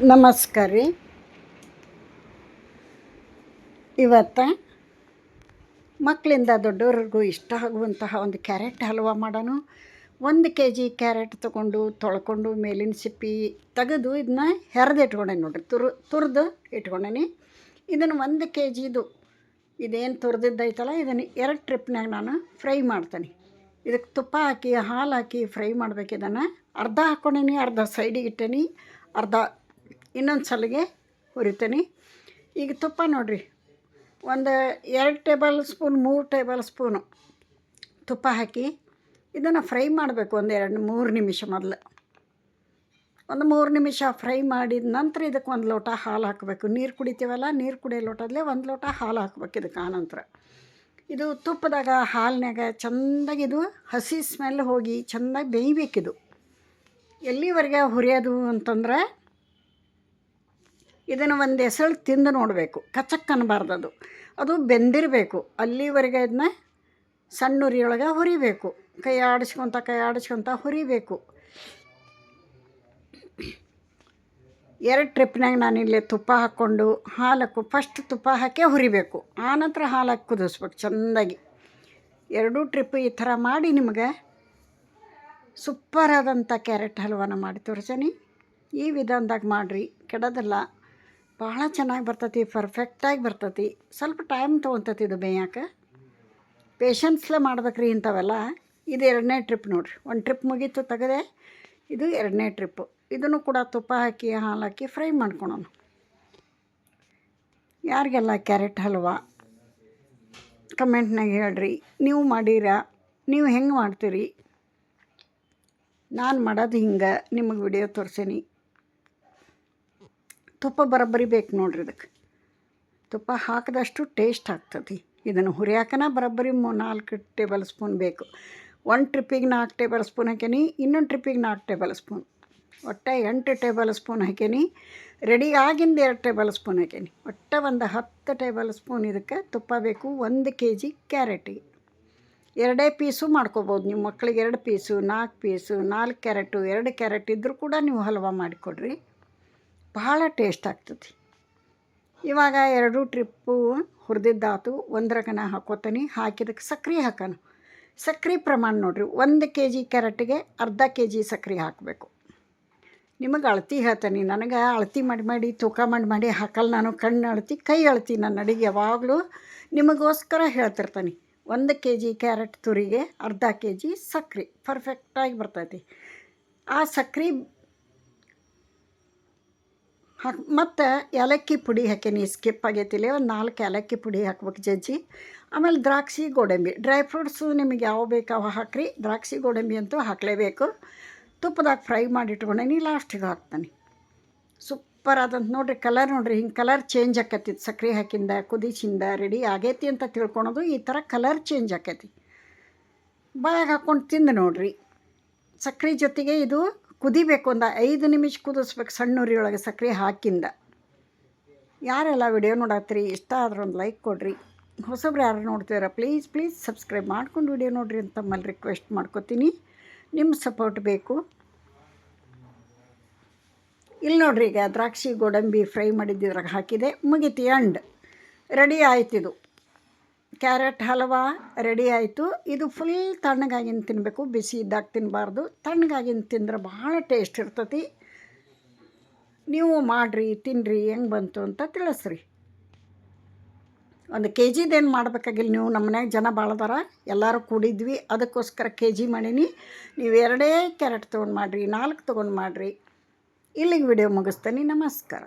ನಮಸ್ಕಾರ ರೀ. ಇವತ್ತು ಮಕ್ಕಳಿಂದ ದೊಡ್ಡವ್ರಿಗೂ ಇಷ್ಟ ಆಗುವಂತಹ ಒಂದು ಕ್ಯಾರೆಟ್ ಹಲ್ವಾ ಮಾಡೋಣ. 1 kg ಕ್ಯಾರೆಟ್ ತೊಗೊಂಡು ತೊಳ್ಕೊಂಡು ಮೇಲಿನ ಸಿಪ್ಪಿ ತೆಗೆದು ಇದನ್ನ ಹೆರೆದು ಇಟ್ಕೊಂಡೇನಿ ನೋಡಿರಿ. ತುರಿದು ಇಟ್ಕೊಂಡೇನಿ. ಇದನ್ನು 1 kgದು ಇದೇನು ತುರಿದಿದ್ದೈತಲ್ಲ ಇದನ್ನು 2 ಟ್ರಿಪ್ನಾಗ ನಾನು ಫ್ರೈ ಮಾಡ್ತೇನೆ. ಇದಕ್ಕೆ ತುಪ್ಪ ಹಾಕಿ ಹಾಲು ಹಾಕಿ ಫ್ರೈ ಮಾಡ್ಬೇಕು. ಇದನ್ನು ಅರ್ಧ ಹಾಕ್ಕೊಂಡೇನಿ, ಅರ್ಧ ಸೈಡಿಗೆ ಇಟ್ಟೇನಿ, ಅರ್ಧ ಇನ್ನೊಂದು ಸಲಿಗೆ ಹುರಿತೇನೆ. ಈಗ ತುಪ್ಪ ನೋಡಿರಿ, ಒಂದು 2 ಟೇಬಲ್ ಸ್ಪೂನ್ 3 ಟೇಬಲ್ ಸ್ಪೂನು ತುಪ್ಪ ಹಾಕಿ ಇದನ್ನು ಫ್ರೈ ಮಾಡಬೇಕು. ಒಂದು 2-3 ನಿಮಿಷ ಮೊದಲು. ಒಂದು 3 ನಿಮಿಷ ಫ್ರೈ ಮಾಡಿದ ನಂತರ ಇದಕ್ಕೆ 1 ಲೋಟ ಹಾಲು ಹಾಕಬೇಕು. ನೀರು ಕುಡಿತೀವಲ್ಲ, ನೀರು ಕುಡಿಯೋ ಲೋಟದಲ್ಲೇ 1 ಲೋಟ ಹಾಲು ಹಾಕ್ಬೇಕು. ಇದಕ್ಕೆ ಆನಂತರ ಇದು ತುಪ್ಪದಾಗ ಹಾಲಿನಾಗ ಚೆಂದಾಗಿ ಇದು ಹಸಿ ಸ್ಮೆಲ್ ಹೋಗಿ ಚೆಂದಾಗಿ ಬೇಯಬೇಕಿದು. ಎಲ್ಲಿವರೆಗೆ ಹುರಿಯೋದು ಅಂತಂದ್ರೆ ಇದನ್ನು ಒಂದು ಎಸಳು ತಿಂದು ನೋಡಬೇಕು. ಕಚಕ್ ಅನ್ನಬಾರ್ದು, ಅದು ಬೆಂದಿರಬೇಕು. ಅಲ್ಲಿವರೆಗೆ ಇದನ್ನ ಸಣ್ಣ ಉರಿಯೊಳಗೆ ಹುರಿಬೇಕು. ಕೈ ಆಡಿಸ್ಕೊತ ಹುರಿಬೇಕು. 2 ಟ್ರಿಪ್ನಾಗ ನಾನಿಲ್ಲಿ ತುಪ್ಪ ಹಾಕ್ಕೊಂಡು ಹಾಲು ಫಸ್ಟ್ ತುಪ್ಪ ಹಾಕಿ ಹುರಿಬೇಕು. ಆನಂತರ ಹಾಲು ಹಾಕಿ ಕುದಿಸ್ಬೇಕು ಚೆಂದಾಗಿ. 2 ಟ್ರಿಪ್ ಈ ಥರ ಮಾಡಿ ನಿಮಗೆ ಸೂಪರಾದಂಥ ಕ್ಯಾರೆಟ್ ಹಲ್ವಾನ ಮಾಡಿ ತೋರಿಸೇನಿ. ಈ ವಿಧಾನದಾಗ ಮಾಡಿರಿ, ಕೆಡೋದಿಲ್ಲ. ಭಾಳ ಚೆನ್ನಾಗಿ ಬರ್ತೈತಿ, ಪರ್ಫೆಕ್ಟಾಗಿ ಬರ್ತೈತಿ. ಸ್ವಲ್ಪ ಟೈಮ್ ತೊಗೊತೈತಿ ಇದು ಬೇಯಕ್ಕೆ. ಪೇಷನ್ಸ್ಲೇ ಮಾಡ್ಬೇಕ್ರಿ ಇಂಥವೆಲ್ಲ. ಇದು 2ನೇ ಟ್ರಿಪ್ ನೋಡಿರಿ. 1 ಟ್ರಿಪ್ ಮುಗೀತು ತೆಗೆದೆ, ಇದು 2ನೇ ಟ್ರಿಪ್ಪು. ಇದನ್ನು ಕೂಡ ತುಪ್ಪ ಹಾಕಿ ಹಾಲು ಹಾಕಿ ಫ್ರೈ ಮಾಡ್ಕೊಳೋಣ. ಯಾರಿಗೆಲ್ಲ ಕ್ಯಾರೆಟ್ ಹಲ್ವಾ ಕಮೆಂಟ್ನಾಗ ಹೇಳ್ರಿ. ನೀವು ಮಾಡೀರಾ? ನೀವು ಹೆಂಗೆ ಮಾಡ್ತೀರಿ? ನಾನು ಮಾಡೋದು ಹಿಂಗೆ ನಿಮಗೆ ವಿಡಿಯೋ ತೋರಿಸೇನಿ. ತುಪ್ಪ ಬರೋಬ್ಬರಿ ಬೇಕು ನೋಡ್ರಿ. ಇದಕ್ಕೆ ತುಪ್ಪ ಹಾಕಿದಷ್ಟು ಟೇಸ್ಟ್ ಆಗ್ತದೆ. ಇದನ್ನು ಹುರಿಯಾಕನ ಬರೋಬ್ಬರಿ 4 ಟೇಬಲ್ ಸ್ಪೂನ್ ಬೇಕು. 1 ಟ್ರಿಪ್ಪಿಗೆ 4 ಟೇಬಲ್ ಸ್ಪೂನ್ ಹಾಕೇನಿ, ಇನ್ನೊಂದು ಟ್ರಿಪ್ಪಿಗೆ 4 ಟೇಬಲ್ ಸ್ಪೂನ್, ಒಟ್ಟು 8 ಟೇಬಲ್ ಸ್ಪೂನ್ ಹಾಕೇನಿ. ರೆಡಿ ಆಗಿಂದ 2 ಟೇಬಲ್ ಸ್ಪೂನ್ ಹಾಕೇನಿ. ಒಟ್ಟು ಒಂದು 10 ಟೇಬಲ್ ಸ್ಪೂನ್ ಇದಕ್ಕೆ ತುಪ್ಪ ಬೇಕು. 1 kg ಕ್ಯಾರೆಟಿಗೆ 2 ಪೀಸು ಮಾಡ್ಕೋಬೋದು. ನಿಮ್ಮ ಮಕ್ಕಳಿಗೆ 2 ಪೀಸು, 4 ಪೀಸು, 4 ಕ್ಯಾರೆಟು, 2 ಕ್ಯಾರೆಟ್ ಇದ್ದರೂ ಕೂಡ ನೀವು ಹಲ್ವಾ ಮಾಡಿಕೊಡ್ರಿ, ಭಾಳ ಟೇಸ್ಟ್ ಆಗ್ತದೆ. ಇವಾಗ 2 ಟ್ರಿಪ್ಪು ಹುರಿದಿದ್ದಾತು. 1 ಹಾಕೋತೀನಿ. ಹಾಕಿದಕ್ಕೆ ಸಕ್ಕರೆ ಹಾಕೋಣ. ಸಕ್ಕರೆ ಪ್ರಮಾಣ ನೋಡಿರಿ, 1 kg ಕ್ಯಾರೆಟಿಗೆ ಅರ್ಧ kg ಸಕ್ಕರೆ ಹಾಕಬೇಕು. ನಿಮಗೆ ಅಳತಿ ಹೇಳ್ತೀನಿ. ನನಗೆ ಅಳತಿ ಮಾಡಿ ತೂಕ ಮಾಡಿ ಹಾಕಲ್ಲ ನಾನು. ಕಣ್ಣು ಅಳತಿ, ಕೈ ಅಳತಿ ನನ್ನ ಅಡಿಗೆ ಯಾವಾಗಲೂ ನಿಮಗೋಸ್ಕರ ಹೇಳ್ತಿರ್ತೀನಿ. 1 kg ಕ್ಯಾರೆಟ್ ತುರಿಗೆ ಅರ್ಧ kg ಸಕ್ಕರೆ ಪರ್ಫೆಕ್ಟಾಗಿ ಬರ್ತೈತಿ. ಆ ಸಕ್ಕರೆ ಮತ್ತು ಏಲಕ್ಕಿ ಪುಡಿ ಹಾಕೀನಿ. ಸ್ಕಿಪ್ ಆಗೈತಿಲ್ಲ, ಒಂದು 4 ಏಲಕ್ಕಿ ಪುಡಿ ಹಾಕ್ಬೇಕು ಜಜ್ಜಿ. ಆಮೇಲೆ ದ್ರಾಕ್ಷಿ ಗೋಡಂಬಿ, ಡ್ರೈ ಫ್ರೂಟ್ಸು ನಿಮಗೆ ಯಾವ ಬೇಕಾವ ಹಾಕ್ರಿ. ದ್ರಾಕ್ಷಿ ಗೋಡಂಬಿ ಅಂತೂ ಹಾಕಲೇಬೇಕು. ತುಪ್ಪದಾಗ ಫ್ರೈ ಮಾಡಿ ಇಟ್ಕೊಂಡೇನಿ, ಲಾಸ್ಟಿಗೆ ಹಾಕ್ತಾನೆ. ಸೂಪರ್ ಆದಂತ ನೋಡಿರಿ. ಕಲರ್ ನೋಡಿರಿ, ಹಿಂಗೆ ಕಲರ್ ಚೇಂಜ್ ಆಕೈತಿ. ಸಕ್ಕರೆ ಹಾಕಿಂದ ಕುದಿಸಿಂದ ರೆಡಿ ಆಗೈತಿ ಅಂತ ತಿಳ್ಕೊಳೋದು ಈ ಥರ ಕಲರ್ ಚೇಂಜ್ ಆಕೈತಿ. ಬಾಯಾಗ ಹಾಕ್ಕೊಂಡು ತಿಂದು ನೋಡಿರಿ. ಸಕ್ಕರೆ ಜೊತೆಗೆ ಇದು ಕುದಿಬೇಕು. ಒಂದು 5 ನಿಮಿಷ ಕುದಿಸ್ಬೇಕು ಸಣ್ಣ ಉರಿಯೊಳಗೆ ಸಕ್ಕರೆ ಹಾಕಿಂದ. ಯಾರೆಲ್ಲ ವಿಡಿಯೋ ನೋಡತ್ತೀರಿ, ಇಷ್ಟ ಆದ್ರೆ ಒಂದು ಲೈಕ್ ಕೊಡಿರಿ. ಹೊಸಬ್ರು ಯಾರು ನೋಡ್ತೀರ ಪ್ಲೀಸ್ ಸಬ್ಸ್ಕ್ರೈಬ್ ಮಾಡ್ಕೊಂಡು ವಿಡಿಯೋ ನೋಡಿರಿ ಅಂತ ತಮ್ಮಲ್ಲಿ ರಿಕ್ವೆಸ್ಟ್ ಮಾಡ್ಕೊತೀನಿ. ನಿಮ್ಮ ಸಪೋರ್ಟ್ ಬೇಕು. ಇಲ್ಲಿ ನೋಡ್ರಿ, ಈಗ ದ್ರಾಕ್ಷಿ ಗೋಡಂಬಿ ಫ್ರೈ ಮಾಡಿದ್ದಿದ್ರಾಗ ಹಾಕಿದೆ, ಮುಗಿತು. ರೆಡಿ ಆಯ್ತಿದು ಕ್ಯಾರೆಟ್ ಹಲ್ವಾ ರೆಡಿ ಆಯಿತು. ಇದು ಫುಲ್ ತಣ್ಣಗಾಗಿನ ತಿನ್ನಬೇಕು, ಬಿಸಿ ಇದ್ದಾಗ ತಿನ್ನಬಾರ್ದು. ತಣ್ಣಗಾಗಿನ ತಿಂದ್ರೆ ಭಾಳ ಟೇಸ್ಟ್ ಇರ್ತೈತಿ. ನೀವು ಮಾಡಿರಿ, ತಿನ್ನಿರಿ, ಹೆಂಗೆ ಬಂತು ಅಂತ ತಿಳಿಸ್ರಿ. 1 kgದೇನು ಮಾಡಬೇಕಾಗಿಲ್ಲ. ನೀವು ನಮ್ಮ ಮನ್ಯಾಗ ಜನ ಭಾಳ ಅದಾರ, ಎಲ್ಲರೂ ಕೂಡಿದ್ವಿ, ಅದಕ್ಕೋಸ್ಕರ kg ಮಾಡೀನಿ. ನೀವು 2 ಕ್ಯಾರೆಟ್ ತೊಗೊಂಡು ಮಾಡಿರಿ, 4 ತೊಗೊಂಡು ಮಾಡಿರಿ. ಇಲ್ಲಿಗೆ ವಿಡಿಯೋ ಮುಗಿಸ್ತೀನಿ. ನಮಸ್ಕಾರ.